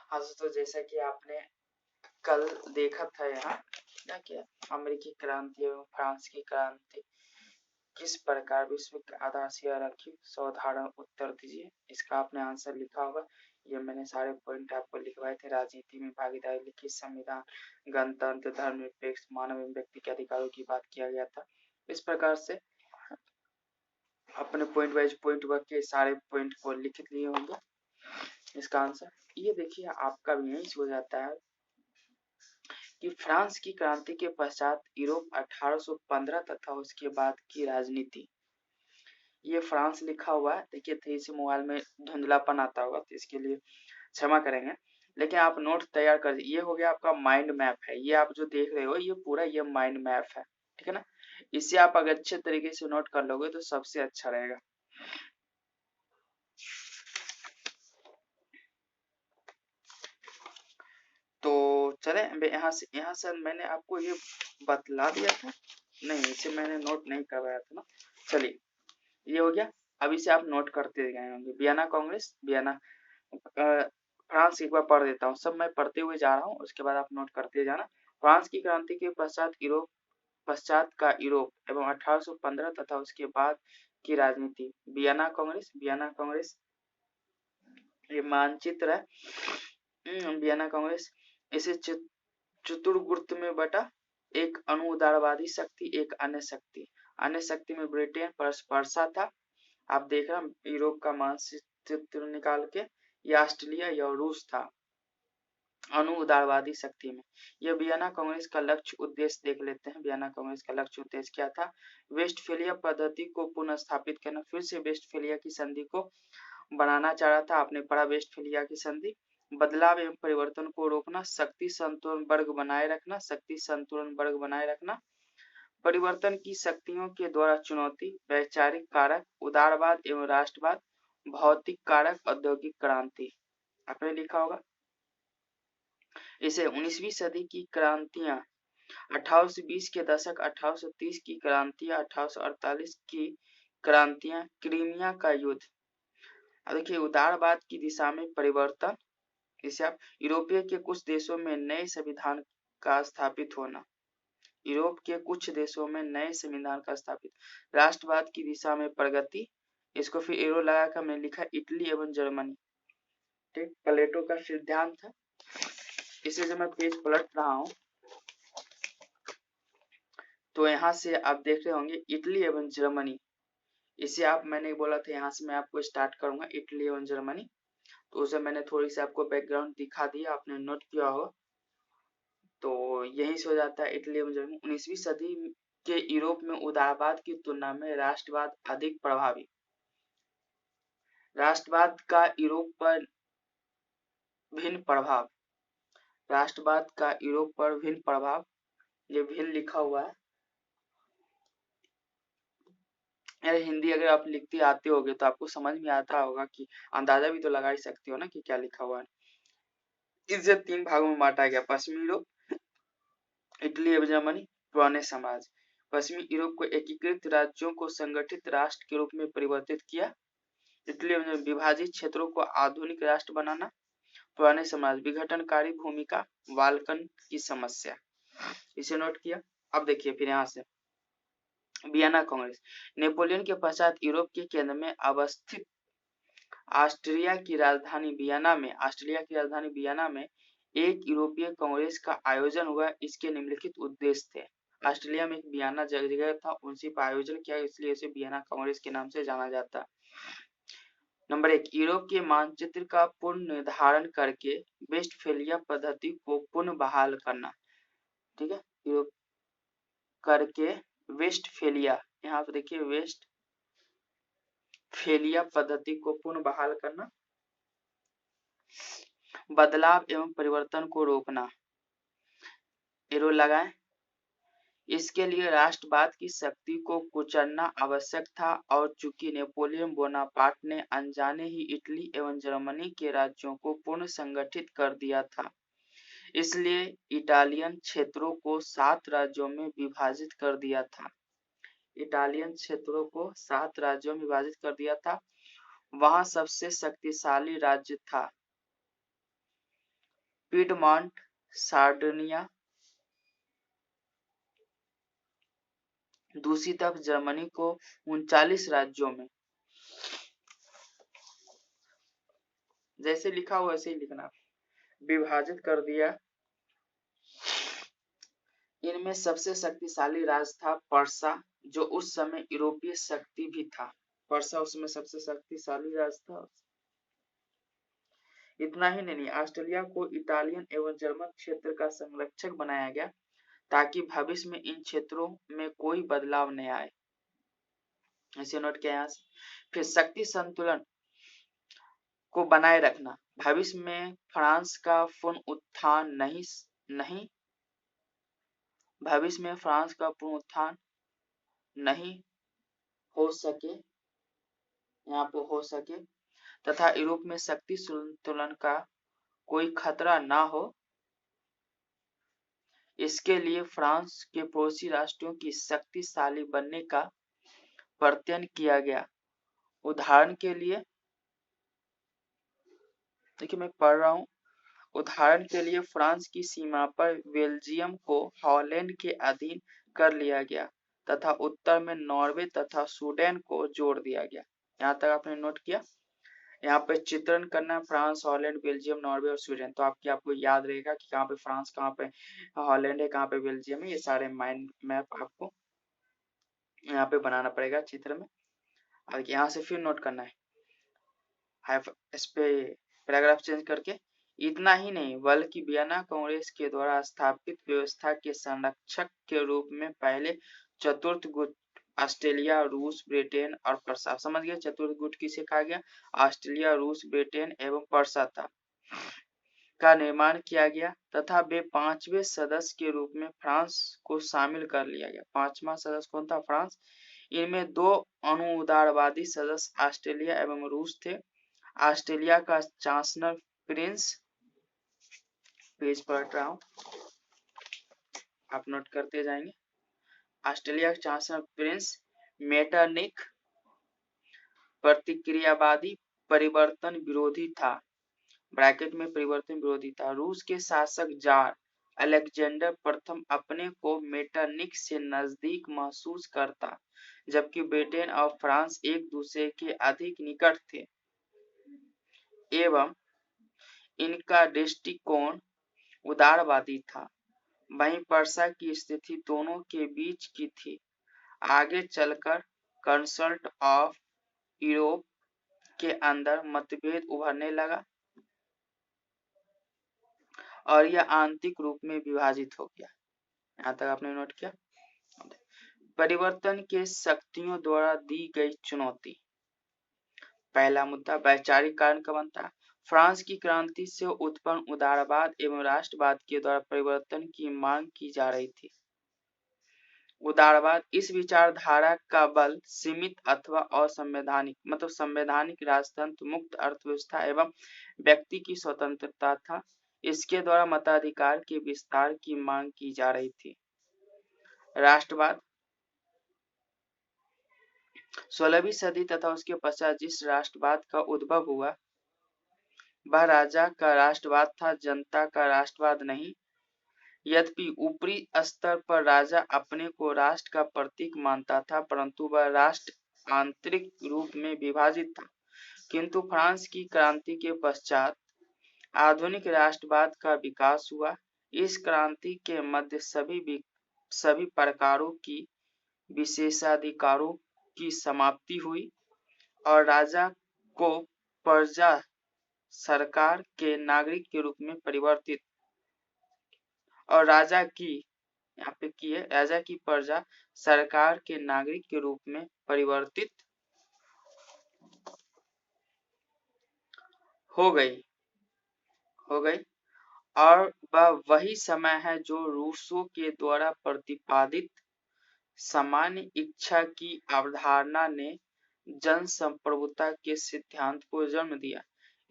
हाँ दोस्तों, जैसा कि आपने कल देखा था यहाँ क्या किया, अमेरिकी क्रांति एवं फ्रांस की क्रांति किस प्रकार विश्व की आधारशिला रखी, साधारण उत्तर दीजिए। इसका आपने आंसर लिखा होगा। ये मैंने सारे पॉइंट आपको लिखवाए थे। राजनीति में भागीदारी लिखी, संविधान, गणतंत्र, धर्मनिरपेक्ष, मानव एवं व्यक्ति के अधिकारों की बात किया गया था। इस प्रकार से अपने पॉइंट वाइज पॉइंट वर्क के सारे पॉइंट को लिख लिए होंगे। इसका आंसर ये देखिए, आपका भी यही हो जाता है कि फ्रांस की क्रांति के पश्चात यूरोप 1815 तथा उसके बाद की राजनीति। ये फ्रांस लिखा हुआ है, देखिए थोड़ी सी मोबाइल में धुंधलापन आता होगा तो इसके लिए क्षमा करेंगे, लेकिन आप नोट तैयार कर। ये हो गया आपका माइंड मैप है। ये आप जो देख रहे हो ये पूरा ये माइंड मैप है, ठीक है ना। इसे आप अगर अच्छे तरीके से नोट कर लोगे तो सबसे अच्छा रहेगा। तो चले यहाँ से मैंने आपको ये बतला दिया था, नहीं इसे मैंने नोट नहीं करवाया था ना। चलिए ये हो गया। अब इसे आप नोट करते गए होंगे। वियना कांग्रेस, वियना फ्रांस एक बार पढ़ देता हूँ, सब मैं पढ़ते हुए जा रहा हूँ, उसके बाद आप नोट करते जाना। फ्रांस की क्रांति के पश्चात का यूरोप एवं 1815 तथा उसके बाद की राजनीति। वियना कांग्रेस, वियना कांग्रेस ये मानचित्र है। वियना कांग्रेस इसे चतुर्गुर्त में बटा, एक अनुदारवादी शक्ति, एक अन्य शक्ति। अन्य शक्ति में ब्रिटेन पर्सा था। आप देख रहे हैं यूरोप का मानचित्र निकाल के, या ऑस्ट्रेलिया या रूस था अनुदारवादी शक्ति में। यह वियना कांग्रेस का लक्ष्य उद्देश्य देख लेते हैं। वियना कांग्रेस का लक्ष्य उद्देश्य क्या था? वेस्टफेलिया पद्धति को पुनः स्थापित करना। फिर से वेस्टफेलिया की संधि को बनाना चाह रहा था। आपने पढ़ा वेस्टफेलिया की संधि। बदलाव एवं परिवर्तन को रोकना, शक्ति संतुलन वर्ग बनाए रखना, शक्ति संतुलन वर्ग बनाए रखना, परिवर्तन की शक्तियों के द्वारा चुनौती, वैचारिक कारक, उदारवाद एवं राष्ट्रवाद, भौतिक कारक, औद्योगिक क्रांति। आपने लिखा होगा। इसे 19वीं सदी की क्रांतियां, 1820 के दशक, 1830 की क्रांतियां, 1848 की क्रांतियां, क्रीमिया का युद्ध। अब देखिए उदारवाद की दिशा में परिवर्तन, इसे आप यूरोपीय के कुछ देशों में नए संविधान का स्थापित होना, यूरोप के कुछ देशों में नए संविधान का स्थापित, राष्ट्रवाद की दिशा में प्रगति। इसको फिर एरो लगाकर मैंने लिखा इटली एवं जर्मनी, ठीक, प्लेटो का सिद्धांत था। इसे जब मैं पेज पलट रहा हूं तो यहाँ से आप देख रहे होंगे इटली एवं जर्मनी। इसे आप, मैंने बोला था यहाँ से मैं आपको स्टार्ट करूंगा इटली एवं जर्मनी, तो उसे मैंने थोड़ी सी आपको बैकग्राउंड दिखा दिया, आपने नोट किया होगा। तो यही से हो जाता है इटली एवं जर्मनी। 19वीं सदी के यूरोप में उदारवाद की तुलना में राष्ट्रवाद अधिक प्रभावी। राष्ट्रवाद का यूरोप पर भिन्न प्रभाव, राष्ट्रवाद का यूरोप पर भिन्न प्रभाव, ये भिन्न लिखा हुआ है। यार हिंदी अगर आप लिखते आते होगे तो आपको समझ में आता होगा, कि अंदाजा भी तो लगा ही सकते हो ना कि क्या लिखा हुआ है। इसे 3 भागों में बांटा गया, पश्चिमी यूरोप, इटली एवं जर्मनी, पुराने समाज। पश्चिमी यूरोप को एकीकृत राज्यों को संगठित राष्ट्र के रूप में परिवर्तित किया। इटली एवं विभाजित क्षेत्रों को आधुनिक राष्ट्र बनाना। पुराने समाज, विघटनकारी भूमिका, बाल्कन की समस्या। इसे नोट किया। अब देखिए फिर यहाँ से वियना कांग्रेस। नेपोलियन के पश्चात यूरोप के केंद्र में अवस्थित ऑस्ट्रिया की राजधानी वियना में एक यूरोपीय कांग्रेस का आयोजन हुआ। इसके निम्नलिखित उद्देश्य थे। ऑस्ट्रेलिया में एक वियना जगह था, उसी पर आयोजन किया, इसलिए इसे वियना कांग्रेस के नाम से जाना जाता। नंबर 1, यूरोप के मानचित्र का पूर्ण निर्धारण करके वेस्टफेलिया पद्धति को पुनः बहाल करना। ठीक है, यूरोप करके वेस्टफेलिया, यहाँ पे देखिए वेस्टफेलिया पद्धति को पुनः बहाल करना, बदलाव एवं परिवर्तन को रोकना, एरो लगाएं। इसके लिए राष्ट्रवाद की शक्ति को कुचलना आवश्यक था, और चूंकि नेपोलियन बोनापार्ट ने अनजाने ही इटली एवं जर्मनी के राज्यों को पुनः संगठित कर दिया था, इसलिए इटालियन क्षेत्रों को 7 राज्यों में विभाजित कर दिया था। इटालियन क्षेत्रों को 7 राज्यों में विभाजित कर दिया था। वहां सबसे शक्तिशाली राज्य था पिडमॉन्ट, सार्डिनिया। दूसरी तरफ जर्मनी को 39 राज्यों में, जैसे लिखा हो वैसे ही लिखना, विभाजित कर दिया। इनमें सबसे शक्तिशाली राज था पर्सा, जो उस समय यूरोपीय शक्ति भी था। पर्सा उस समय सबसे शक्तिशाली राज था। इतना ही नहीं, ऑस्ट्रेलिया को इटालियन एवं जर्मन क्षेत्र का संरक्षक बनाया गया ताकि भविष्य में इन क्षेत्रों में कोई बदलाव न आए। ऐसे नोट किया यहाँ से। फिर शक्ति संतुलन को बनाए रखना, भविष्य में फ्रांस का पुनरुत्थान भविष्य में फ्रांस का पुनरुत्थान नहीं हो सके, यहाँ पर हो सके, तथा यूरोप में शक्ति संतुलन का कोई खतरा ना हो, इसके लिए फ्रांस के पड़ोसी राष्ट्रों की शक्तिशाली बनने का प्रयत्न किया गया। उदाहरण के लिए देखिए मैं पढ़ रहा हूँ, उदाहरण के लिए फ्रांस की सीमा पर बेल्जियम को हॉलैंड के अधीन कर लिया गया तथा उत्तर में नॉर्वे तथा स्वीडन को जोड़ दिया गया। यहाँ तक आपने नोट किया। यहाँ पे चित्रण करना, फ्रांस, हॉलैंड, बेल्जियम, नॉर्वे और स्वीडन। तो आपको याद रहेगा कि कहाँ पे फ्रांस, कहाँ पे हॉलैंड है, कहाँ पे बेल्जियम है। ये सारे माइंड मैप आपको यहाँ पे बनाना पड़ेगा चित्र में। और यहाँ से फिर नोट करना है इस पे पैराग्राफ चेंज करके। इतना ही नहीं बल्कि वियना कांग्रेस के द्वारा स्थापित व्यवस्था के संरक्षक के रूप में पहले चतुर्थ गुट ऑस्ट्रेलिया, रूस, ब्रिटेन और पर्सा, समझ गए चतुर्थ गुट किसे कहा गया, ऑस्ट्रेलिया, रूस, ब्रिटेन एवं पर्सा था, का निर्माण किया गया तथा वे पांचवें सदस्य के रूप में फ्रांस को शामिल कर लिया गया। पांचवा सदस्य कौन था, फ्रांस। इनमें दो अनुदारवादी सदस्य ऑस्ट्रेलिया एवं रूस थे। ऑस्ट्रेलिया का चांसलर प्रिंस, पेज पढ़ रहा हूं, आप नोट करते जाएंगे। ऑस्ट्रेलिया का चांसलर प्रिंस मेटरनिक प्रतिक्रियावादी परिवर्तन विरोधी था, ब्रैकेट में परिवर्तन विरोधी था। रूस के शासक जार अलेक्जेंडर प्रथम अपने को मेटरनिक से नजदीक महसूस करता, जबकि ब्रिटेन और फ्रांस एक दूसरे के अधिक निकट थे एवं इनका दृष्टिकोण उदारवादी था। वहीं पर्सा की स्थिति दोनों के बीच की थी। आगे चलकर कंसल्ट ऑफ यूरोप के अंदर मतभेद उभरने लगा और यह आंतरिक रूप में विभाजित हो गया। यहाँ तक आपने नोट किया। परिवर्तन के शक्तियों द्वारा दी गई चुनौती। पहला मुद्दा वैचारिक कारण का बनता। फ्रांस की क्रांति से उत्पन्न उदारवाद एवं राष्ट्रवाद के द्वारा परिवर्तन की मांग की जा रही थी। उदारवाद इस विचारधारा का बल सीमित अथवा असंवैधानिक, मतलब संवैधानिक राजतंत्र, मुक्त अर्थव्यवस्था एवं व्यक्ति की स्वतंत्रता था। इसके द्वारा मताधिकार के विस्तार की मांग की जा रही थी। राष्ट्रवाद 16वीं सदी तथा उसके पश्चात जिस राष्ट्रवाद का उद्भव हुआ वह राजा का राष्ट्रवाद था, जनता का राष्ट्रवाद नहीं। यद्यपि ऊपरी स्तर पर राजा अपने को राष्ट्र का प्रतीक मानता था, परंतु वह राष्ट्र आंतरिक रूप में विभाजित था। किंतु फ्रांस की क्रांति के पश्चात आधुनिक राष्ट्रवाद का विकास हुआ। इस क्रांति के मध्य सभी प्रकारों की विशेषाधिकारों की समाप्ति हुई और राजा को प्रजा सरकार के नागरिक के रूप में परिवर्तित, और राजा की यहाँ पे की है, राजा की प्रजा सरकार के नागरिक के रूप में परिवर्तित हो गई और वह वही समय है जो रूसो के द्वारा प्रतिपादित सामान्य इच्छा की अवधारणा ने जन संप्रभुता के सिद्धांत को जन्म दिया।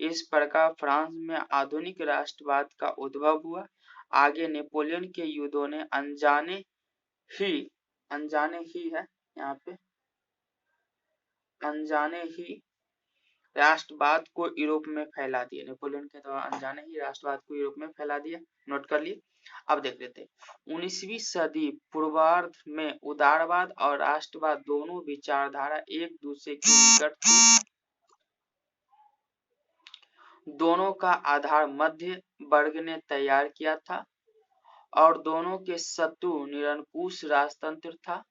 इस प्रकार फ्रांस में आधुनिक राष्ट्रवाद का उद्भव हुआ। आगे नेपोलियन के युद्धों ने अनजाने ही है यहाँ पे, अनजाने ही राष्ट्रवाद को यूरोप में फैला दिया। नेपोलियन के द्वारा अनजाने ही राष्ट्रवाद को यूरोप में फैला दिया। नोट कर लिए। अब देख लेते हैं 19वीं सदी पूर्वार्ध में उदारवाद और राष्ट्रवाद दोनों विचारधारा एक दूसरे के निकट थी। दोनों का आधार मध्य वर्ग ने तैयार किया था और दोनों के शत्रु निरंकुश राजतंत्र था।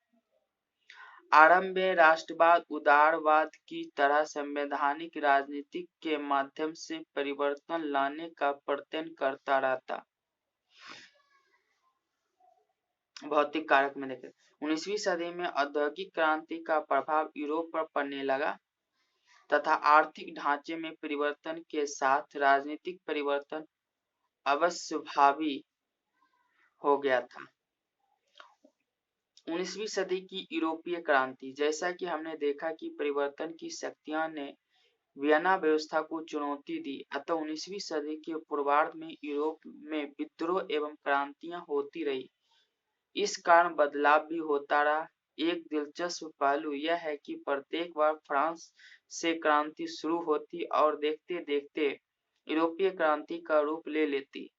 आरंभ में राष्ट्रवाद उदारवाद की तरह संवैधानिक राजनीति के माध्यम से परिवर्तन लाने का प्रयत्न करता रहता। भौतिक कारक में देखें 19वीं सदी में औद्योगिक क्रांति का प्रभाव यूरोप पर पड़ने लगा तथा आर्थिक ढांचे में परिवर्तन के साथ राजनीतिक परिवर्तन अवश्यभावी हो गया था। 19वीं सदी की यूरोपीय क्रांति, जैसा कि हमने देखा कि परिवर्तन की शक्तियां ने वियना व्यवस्था को चुनौती दी, अतः 19वीं सदी के पूर्वार्ध में यूरोप में विद्रोह एवं क्रांतियां होती रही। इस कारण बदलाव भी होता रहा। एक दिलचस्प पहलू यह है कि प्रत्येक बार फ्रांस से क्रांति शुरू होती और देखते देखते यूरोपीय क्रांति का रूप ले लेती।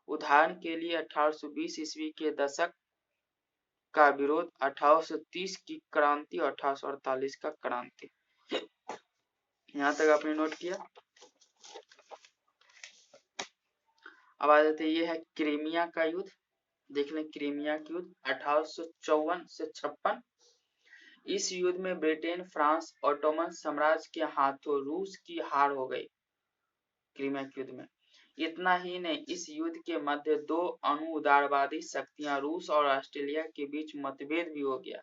उदाहरण के लिए 1820 ईस्वी के दशक का विरोध, 1830 की क्रांति और 1848 का क्रांति। यहाँ तक आपने नोट किया। अब आ जाते ये है क्रीमिया का युद्ध। देख लें क्रीमिया का युद्ध 1854 से 56। इस युद्ध में ब्रिटेन, फ्रांस, ऑटोमन साम्राज्य के हाथों रूस की हार हो गई। क्रीमिया के युद्ध में इतना ही नहीं, इस युद्ध के मध्य दो अणु-उदारवादी शक्तियां रूस और ऑस्ट्रेलिया के बीच मतभेद भी हो गया।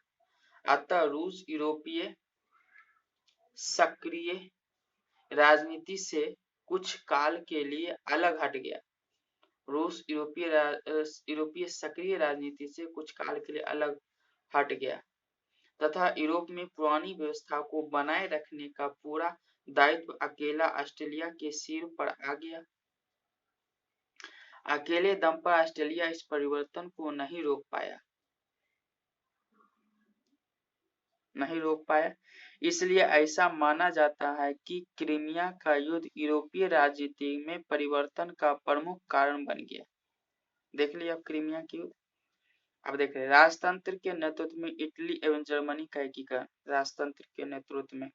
अतः रूस यूरोपीय सक्रिय राजनीति से कुछ काल के लिए अलग हट गया। रूस यूरोपीय सक्रिय राजनीति से कुछ काल के लिए अलग हट गया तथा यूरोप में पुरानी व्यवस्था को बनाए रखने का पूरा दायित्व अकेला ऑस्ट्रेलिया के सिर पर आ गया। अकेले दम पर ऑस्ट्रेलिया इस परिवर्तन को नहीं रोक पाया। इसलिए ऐसा माना जाता है कि क्रीमिया का युद्ध यूरोपीय राजनीति में परिवर्तन का प्रमुख कारण बन गया। देख लिया अब क्रीमिया की युद्ध। अब देख रहे राजतंत्र के नेतृत्व में इटली एवं जर्मनी का एकीकरण। राजतंत्र के नेतृत्व में,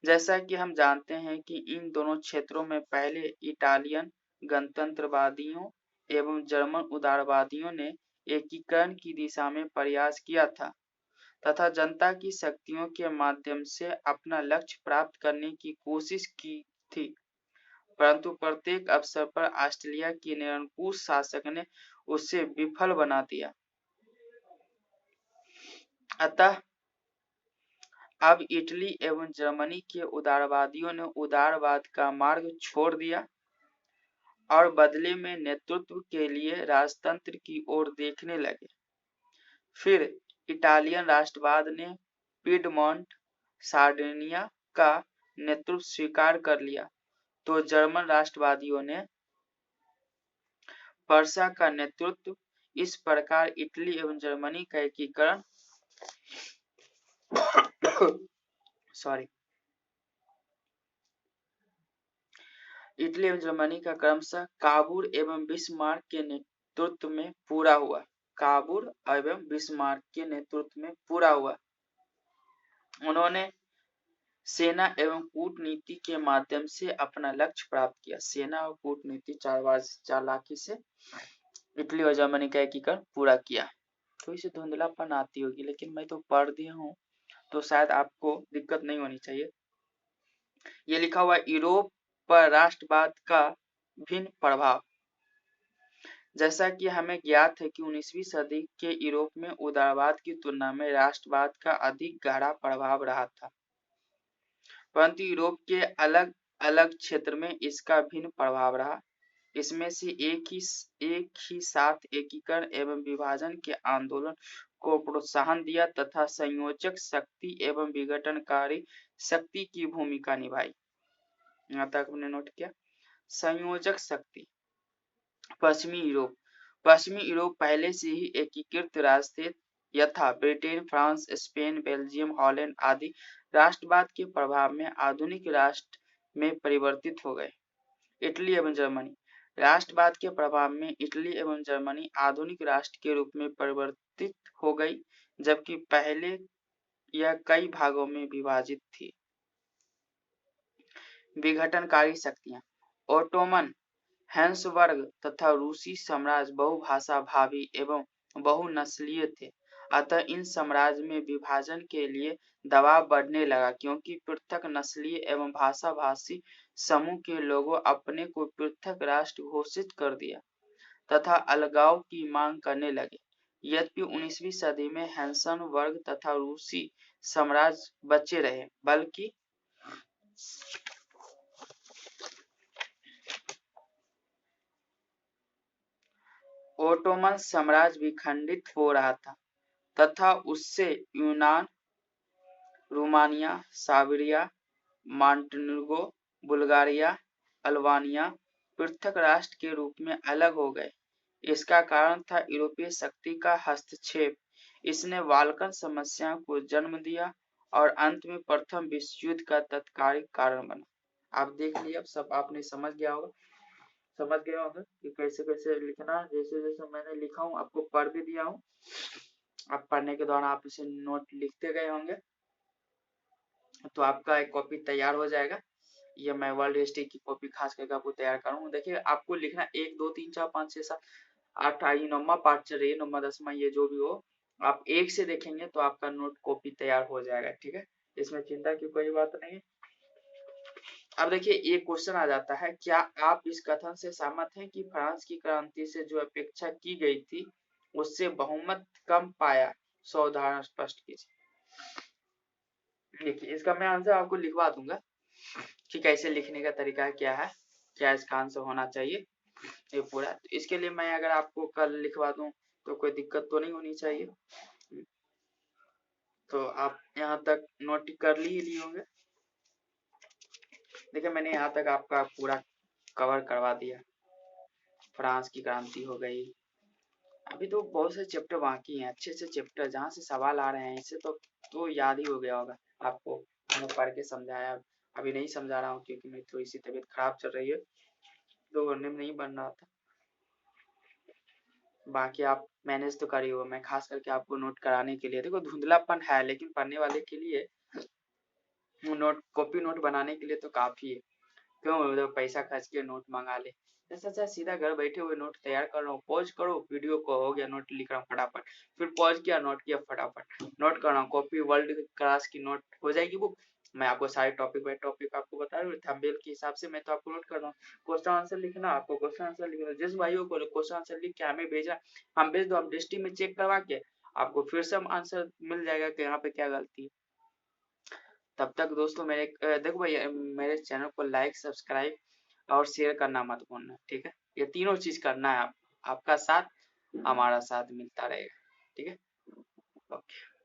जैसा कि हम जानते हैं कि इन दोनों क्षेत्रों में पहले इटालियन गणतंत्रवादियों एवं जर्मन उदारवादियों ने एकीकरण की दिशा में प्रयास किया था तथा जनता की शक्तियों के माध्यम से अपना लक्ष्य प्राप्त करने की कोशिश की थी, परंतु प्रत्येक अवसर पर ऑस्ट्रेलिया के निरंकुश शासक ने उसे विफल बना दिया। अतः अब इटली एवं जर्मनी के उदारवादियों ने उदारवाद का मार्ग छोड़ दिया और बदले में नेतृत्व के लिए राजतंत्र की ओर देखने लगे। फिर इटालियन राष्ट्रवाद ने पिडमोंट, सार्डिनिया का नेतृत्व स्वीकार कर लिया, तो जर्मन राष्ट्रवादियों ने पर्सा का नेतृत्व। इस प्रकार इटली एवं जर्मनी का एकीकरण इटली एवं जर्मनी का क्रमशः काबुर एवं बिस्मार्क के नेतृत्व में पूरा हुआ। काबुर एवं बिस्मार्क के नेतृत्व में पूरा हुआ। उन्होंने सेना एवं कूटनीति के माध्यम से अपना लक्ष्य प्राप्त किया। सेना और कूटनीति चालाकी से इटली और जर्मनी का एकीकरण पूरा किया। थोड़ी सी धुंधलापन आती होगी, लेकिन मैं तो पढ़ दिया हूँ तो शायद आपको दिक्कत नहीं होनी चाहिए। ये लिखा हुआ यूरोप पर राष्ट्रवाद का भिन्न प्रभाव। जैसा कि हमें ज्ञात है कि 19वीं सदी के यूरोप में उदारवाद की तुलना में राष्ट्रवाद का अधिक गहरा प्रभाव रहा था, परंतु यूरोप के अलग अलग क्षेत्र में इसका भिन्न प्रभाव रहा। इसमें से एक ही साथ एकीकरण एवं विभाजन के आंदोलन को प्रोत्साहन दिया तथा संयोजक शक्ति एवं विघटनकारी शक्ति की भूमिका निभाई। यहाँ तक हमने नोट किया। संयोजक शक्ति। पश्चिमी यूरोप पहले से ही एकीकृत राज्य थे, यथा Britain, France, Spain, Belgium, Holland आदि राष्ट्रवाद के प्रभाव में आधुनिक राष्ट्र में परिवर्तित हो गए। इटली एवं जर्मनी। राष्ट्रवाद के प्रभाव में इटली एवं जर्मनी आधुनिक राष्ट्र के रूप में परिवर्तित हो गई, जबकि पहले यह कई भागों में विभाजित थी। विघटनकारी शक्तियां। ओटोमन हैंसबर्ग तथा रूसी साम्राज्य बहुभाषा भावी एवं बहुनस्लीय थे, अतः इन साम्राज्य में विभाजन के लिए दबाव बढ़ने लगा, क्योंकि पृथक नस्लीय एवं भाषा भाषी समूह के लोगों अपने को पृथक राष्ट्र घोषित कर दिया तथा अलगाव की मांग करने लगे। यद्यपि 19वीं सदी में हैंसनबर्ग तथा रूसी साम्राज्य बचे रहे, बल्कि ओटोमन साम्राज्य विखंडित हो रहा था तथा उससे यूनान, Romania, Serbia, Montenegro, Bulgaria, Albania पृथक राष्ट्र के रूप में अलग हो गए। इसका कारण था यूरोपीय शक्ति का हस्तक्षेप। इसने बाल्कन समस्या को जन्म दिया और अंत में प्रथम विश्व युद्ध का तत्कालिक कारण बना। आप देख लिया, सब आपने समझ गया होगा कि कैसे कैसे लिखना। जैसे जैसे मैंने लिखा हूँ आपको पढ़ भी दिया हूँ, आप पढ़ने के दौरान आप इसे नोट लिखते गए होंगे, तो आपका एक कॉपी तैयार हो जाएगा। ये मैं वर्ल्ड हिस्ट्री की कॉपी खास करके आपको तैयार करूँ। देखिए आपको लिखना 1 2 3 4 5 6 7 8 ये 9वां पार्ट चल रही है, 9वां 10वां ये जो भी हो, आप एक से देखेंगे तो आपका नोट कॉपी तैयार हो जाएगा। ठीक है, इसमें चिंता की कोई बात नहीं है। अब देखिए एक क्वेश्चन आ जाता है, क्या आप इस कथन से सहमत हैं कि फ्रांस की क्रांति से जो अपेक्षा की गई थी उससे बहुमत कम पाया? 100 उदाहरण स्पष्ट कीजिए। देखिए इसका मैं आंसर आपको लिखवा दूंगा कि कैसे लिखने का तरीका क्या है, क्या इसका आंसर होना चाहिए ये पूरा। तो इसके लिए मैं अगर आपको कल लिखवा दूं तो कोई दिक्कत तो नहीं होनी चाहिए। तो आप यहाँ तक नोट कर लिए होंगे। देखिए मैंने यहाँ तक आपका पूरा कवर करवा दिया। फ्रांस की क्रांति हो गई। अभी तो बहुत से चैप्टर बाकी हैं, अच्छे से चैप्टर जहाँ से सवाल आ रहे हैं इससे तो याद ही हो गया होगा आपको। मैंने पढ़ के समझाया, अभी नहीं समझा रहा हूँ क्योंकि मेरी थोड़ी सी तबीयत खराब चल रही है, तो करने में नहीं बन रहा था। बाकी आप मैनेज तो करिए हो, मैं खास करके आपको नोट कराने के लिए, देखो धुंधलापन है लेकिन पढ़ने वाले के लिए नोट कॉपी नोट बनाने के लिए तो काफी है। क्यों पैसा खर्च के नोट मंगा ले, अच्छा सीधा घर बैठे हुए नोट तैयार कर रहा हूँ, पॉज करो वीडियो को, हो गया नोट लिख रहा हूँ फटाफट, फिर पॉज किया नोट किया फटाफट, नोट कर रहा हूँ, कॉपी वर्ल्ड क्लास की नोट हो जाएगी बुक। मैं आपको सारे टॉपिक बाय टॉपिक आपको बता रहा हूँ, थंबनेल के हिसाब से मैं तो आपको नोट कर रहा हूँ। क्वेश्चन आंसर लिखना, आपको क्वेश्चन आंसर लिखना, जिस भाइयों को क्वेश्चन आंसर लिख के हमें भेजना, हम भेज दो, हम डिस्ट्री में चेक करवा के आपको फिर से आंसर मिल जाएगा कि यहाँ पे क्या गलती है। तब तक दोस्तों मेरे देखो भाई मेरे चैनल को लाइक सब्सक्राइब और शेयर करना मत भूलना, ठीक है। ये तीनों चीज करना है, आपका साथ हमारा साथ मिलता रहेगा, ठीक है। ओके।